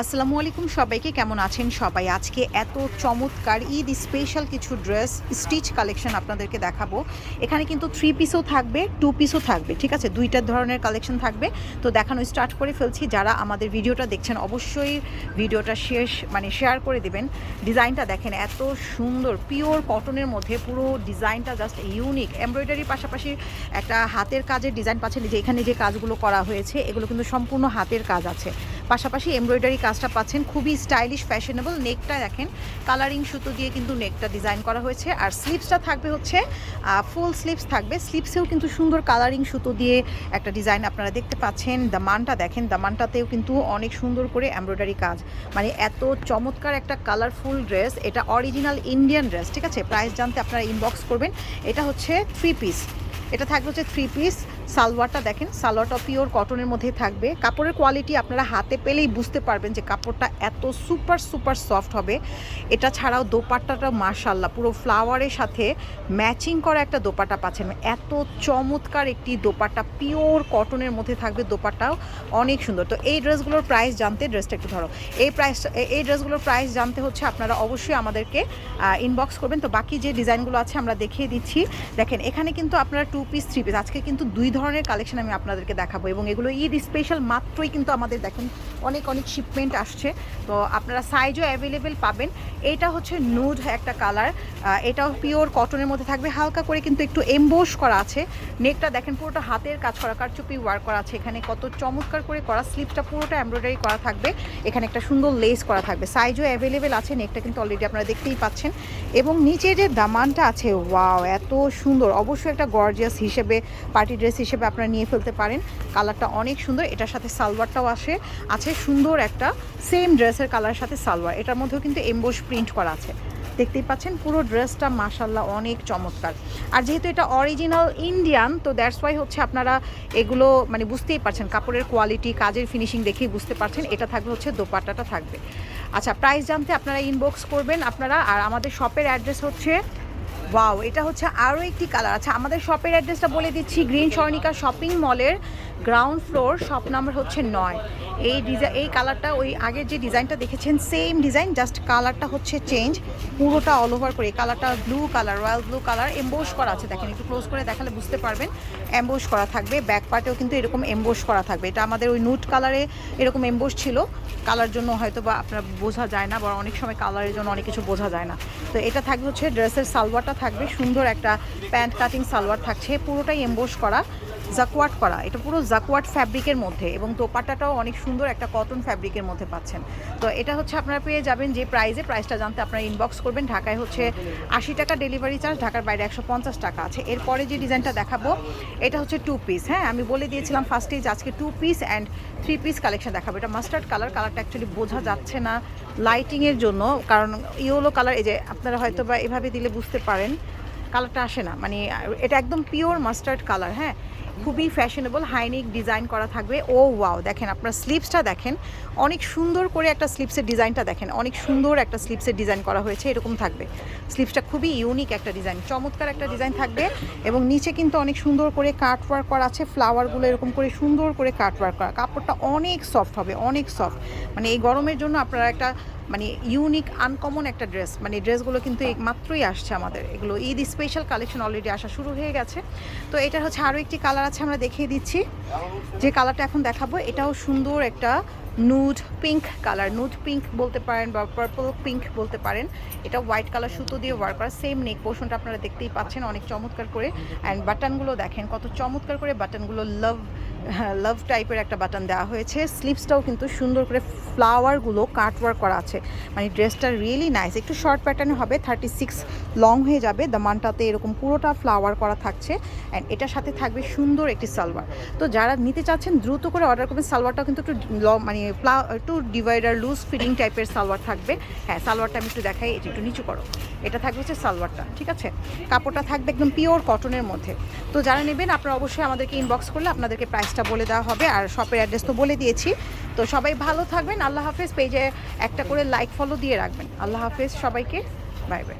আসসালামু আলাইকুম সবাইকে, কেমন আছেন সবাই? আজকে এত চমৎকার ঈদ স্পেশাল কিছু ড্রেস স্টিচ কালেকশন আপনাদেরকে দেখাবো। এখানে কিন্তু 3 পিসও থাকবে, 2 পিসও থাকবে, ঠিক আছে? দুইটা ধরনের কালেকশন থাকবে। তো দেখানো স্টার্ট করে ফেলছি। যারা আমাদের ভিডিওটা দেখছেন অবশ্যই ভিডিওটা শেয়ার করে দিবেন। ডিজাইনটা দেখেন এত সুন্দর, পিওর কটনের মধ্যে পুরো ডিজাইনটা জাস্ট ইউনিক। এমব্রয়ডারির পাশাপাশি একটা হাতের কাজের ডিজাইন পাচ্ছেন। যে এখানে যে কাজগুলো করা হয়েছে এগুলো কিন্তু সম্পূর্ণ হাতের কাজ আছে, পাশাপাশি এমব্রয়ডারি কাজটা পাচ্ছেন। খুবই স্টাইলিশ, ফ্যাশনেবল। নেকটা দেখেন কালারিং সুতো দিয়ে কিন্তু নেকটা ডিজাইন করা হয়েছে। আর স্লিভসটা থাকবে হচ্ছে ফুল স্লিভস থাকবে। স্লিভসেও কিন্তু সুন্দর কালারিং সুতো দিয়ে একটা ডিজাইন আপনারা দেখতে পাচ্ছেন। দামানটা দেখেন, দামানটাতেও কিন্তু অনেক সুন্দর করে এমব্রয়ডারি কাজ। মানে এত চমৎকার একটা কালারফুল ড্রেস। এটা অরিজিনাল ইন্ডিয়ান ড্রেস, ঠিক আছে? প্রাইস জানতে আপনারা ইনবক্স করবেন। এটা হচ্ছে 3 পিস, এটা থাকবে হচ্ছে 3 পিস। সালোয়ারটা দেখেন, সালোয়ারটা পিওর কটনের মধ্যে থাকবে। কাপড়ের কোয়ালিটি আপনারা হাতে পেলেই বুঝতে পারবেন যে কাপড়টা এত সুপার সুপার সফট হবে। এটা ছাড়াও দোপাট্টাটা মাশাআল্লাহ পুরো ফ্লাওয়ারের সাথে ম্যাচিং করা একটা দোপাট্টা পাচ্ছেন। এত চমৎকার একটি দোপাট্টা, পিওর কটনের মধ্যে থাকবে। দোপাট্টাও অনেক সুন্দর। তো এই ড্রেসগুলোর প্রাইস জানতে, ড্রেসটা একটু ধরো, এই ড্রেসগুলোর প্রাইস জানতে হচ্ছে আপনারা অবশ্যই আমাদেরকে ইনবক্স করবেন। তো বাকি যে ডিজাইনগুলো আছে আমরা দেখিয়ে দিচ্ছি। দেখেন এখানে কিন্তু আপনারা 2 পিস 3 পিস, আজকে কিন্তু 2 ধরনের কালেকশন আমি আপনাদেরকে দেখাবো। এবং এগুলো ঈদ স্পেশাল মাত্রই কিন্তু আমাদের দেখেন অনেক শিপমেন্ট আসছে। তো আপনারা সাইজও অ্যাভেলেবেল পাবেন। এটা হচ্ছে নুড একটা কালার, এটাও পিওর কটনের মধ্যে থাকবে। হালকা করে কিন্তু একটু এমবোস করা আছে। নেকটা দেখেন পুরোটা হাতের কাজ করা, কারচুপি ওয়ার্ক করা আছে। এখানে কত চমৎকার করে করা। স্লিপটা পুরোটা এমব্রয়ডারি করা থাকবে। এখানে একটা সুন্দর লেস করা থাকবে। সাইজও অ্যাভেলেবেল আছে। নেকটা কিন্তু অলরেডি আপনারা দেখতেই পাচ্ছেন। এবং নিচে যে দামানটা আছে, ওয়াও এত সুন্দর। অবশ্যই একটা গর্জিয়াস হিসেবে, পার্টি ড্রেস হিসেবে আপনারা নিয়ে ফেলতে পারেন। কালারটা অনেক সুন্দর। এটার সাথে সালোয়ারটাও আছে সুন্দর একটা সেম ড্রেসের কালারের সাথে সালোয়ার। এটার মধ্যেও কিন্তু এমবোস প্রিন্ট করা আছে, দেখতেই পাচ্ছেন। পুরো ড্রেসটা মাশাআল্লাহ অনেক চমৎকার। আর যেহেতু এটা অরিজিনাল ইন্ডিয়ান, তো দ্যাটস ওয়াই হচ্ছে আপনারা এগুলো মানে বুঝতেই পারছেন, কাপড়ের কোয়ালিটি, কাজের ফিনিশিং দেখেই বুঝতে পারছেন। এটা থাকবে হচ্ছে দোপাট্টাটা থাকবে। আচ্ছা, প্রাইস জানতে আপনারা ইনবক্স করবেন আপনারা। আর আমাদের শপের অ্যাড্রেস হচ্ছে, ওয়াও এটা হচ্ছে আরও একটি কালার। আচ্ছা, আমাদের শপের অ্যাড্রেসটা বলে দিচ্ছি। গ্রিন স্বর্ণিকা শপিং মলের গ্রাউন্ড ফ্লোর, শপ নাম্বার হচ্ছে 9। এই কালারটা ওই আগের যে ডিজাইনটা দেখেছেন সেম ডিজাইন, জাস্ট কালারটা হচ্ছে চেঞ্জ। পুরোটা অল ওভার করে কালারটা blue colour, royal blue colour emboss করা আছে। দেখেন একটু ক্লোজ করে দেখালে বুঝতে পারবেন। এমবোস করা থাকবে। ব্যাক পার্টেও কিন্তু এরকম এমবোস করা থাকবে। এটা আমাদের ওই নুট কালারে এরকম এমবোস ছিল। কালার জন্য হয়তো বা আপনার বোঝা যায় না, বা অনেক সময় কালারের জন্য অনেক কিছু বোঝা যায় না। তো এটা থাকবে হচ্ছে ড্রেসের সালোয়ারটা থাকবে সুন্দর একটা প্যান্ট কাটিং সালোয়ার থাকছে। পুরোটাই এমবোস করা, জাকওয়াট করা। এটা পুরো জাকওয়াট ফ্যাব্রিকের মধ্যে, এবং দোপাট্টাটাও অনেক সুন্দর একটা কটন ফ্যাব্রিকের মধ্যে পাচ্ছেন। তো এটা হচ্ছে আপনারা পেয়ে যাবেন যে প্রাইসটা জানতে আপনারা ইনবক্স করবেন। ঢাকায় হচ্ছে 80 টাকা ডেলিভারি চার্জ, ঢাকার বাইরে 150 টাকা আছে। এরপরে যে ডিজাইনটা দেখাবো এটা হচ্ছে 2 পিস। হ্যাঁ, আমি বলে দিয়েছিলাম ফার্স্টেই যে আজকে 2 পিস অ্যান্ড 3 পিস কালেকশন দেখাবো। এটা মাস্টার্ড কালারটা অ্যাকচুয়ালি বোঝা যাচ্ছে না লাইটিংয়ের জন্য, কারণ ইয়েলো কালার, এই যে আপনারা হয়তো বা এভাবে দিলে বুঝতে পারেন কালারটা আসে না। মানে এটা একদম পিওর মাস্টার্ড কালার। হ্যাঁ, খুবই ফ্যাশনেবল, হাইনিক ডিজাইন করা থাকবে। ও ওয়াও, দেখেন আপনার স্লিভসটা দেখেন, অনেক সুন্দর করে একটা স্লিভসের ডিজাইনটা দেখেন, অনেক সুন্দর একটা স্লিভসের ডিজাইন করা হয়েছে। এরকম থাকবে স্লিভসটা, খুবই ইউনিক একটা ডিজাইন, চমৎকার একটা ডিজাইন থাকবে। এবং নিচে কিন্তু অনেক সুন্দর করে কাট ওয়ার্ক করা আছে। ফ্লাওয়ারগুলো এরকম করে সুন্দর করে কাট ওয়ার্ক করা। কাপড়টা অনেক সফট হবে, অনেক সফট। মানে এই গরমের জন্য আপনারা একটা মানে ইউনিক আনকমন একটা ড্রেস, মানে ড্রেসগুলো কিন্তু মাত্রই আসছে আমাদের। এগুলো ঈদ স্পেশাল কালেকশন অলরেডি আসা শুরু হয়ে গেছে। তো এটার হচ্ছে আরও একটি কালার আছে, আমরা দেখিয়ে দিচ্ছি। যে কালারটা এখন দেখাবো এটাও সুন্দর একটা nude pink colour, nude pink বলতে পারেন বা পার্পল পিঙ্ক বলতে পারেন। এটা হোয়াইট কালার সুতো দিয়ে ওয়ার্ক করা। সেম নেক পোর্শনটা আপনারা দেখতেই পাচ্ছেন, অনেক চমৎকার করে। অ্যান্ড বাটনগুলো দেখেন কত চমৎকার করে বাটনগুলো লাভ টাইপের একটা বাটন দেওয়া হয়েছে। স্লিভসটাও কিন্তু সুন্দর করে ফ্লাওয়ারগুলো কাট ওয়ার্ক করা আছে। মানে ড্রেসটা রিয়েলি নাইস। একটু শর্ট প্যাটার্নে হবে, 36 লং হয়ে যাবে। দামানটাতে এরকম পুরোটা ফ্লাওয়ার করা থাকছে। অ্যান্ড এটার সাথে থাকবে সুন্দর একটি সালোয়ার। তো যারা নিতে চাচ্ছেন দ্রুত করে অর্ডার করবেন। সালোয়ারটাও কিন্তু একটু মানে একটু ডিভাইডার লুজ ফিটিং টাইপের সালোয়ার থাকবে। হ্যাঁ, সালোয়ারটা আমি একটু দেখাই, এটা একটু নিচু করো। এটা থাকবে হচ্ছে সালোয়ারটা, ঠিক আছে? কাপড়টা থাকবে একদম পিওর কটনের মধ্যে। তো যারা নেবেন আপনারা অবশ্যই আমাদেরকে ইনবক্স করলে আপনাদেরকে প্রাইসটা বলে দেওয়া হবে। আর শপের অ্যাড্রেস তো বলে দিয়েছি। তো সবাই ভালো থাকবেন। আল্লাহ হাফেজ। পেজে একটা করে লাইক ফলো দিয়ে রাখবেন। আল্লাহ হাফেজ সবাইকে, বাই বাই।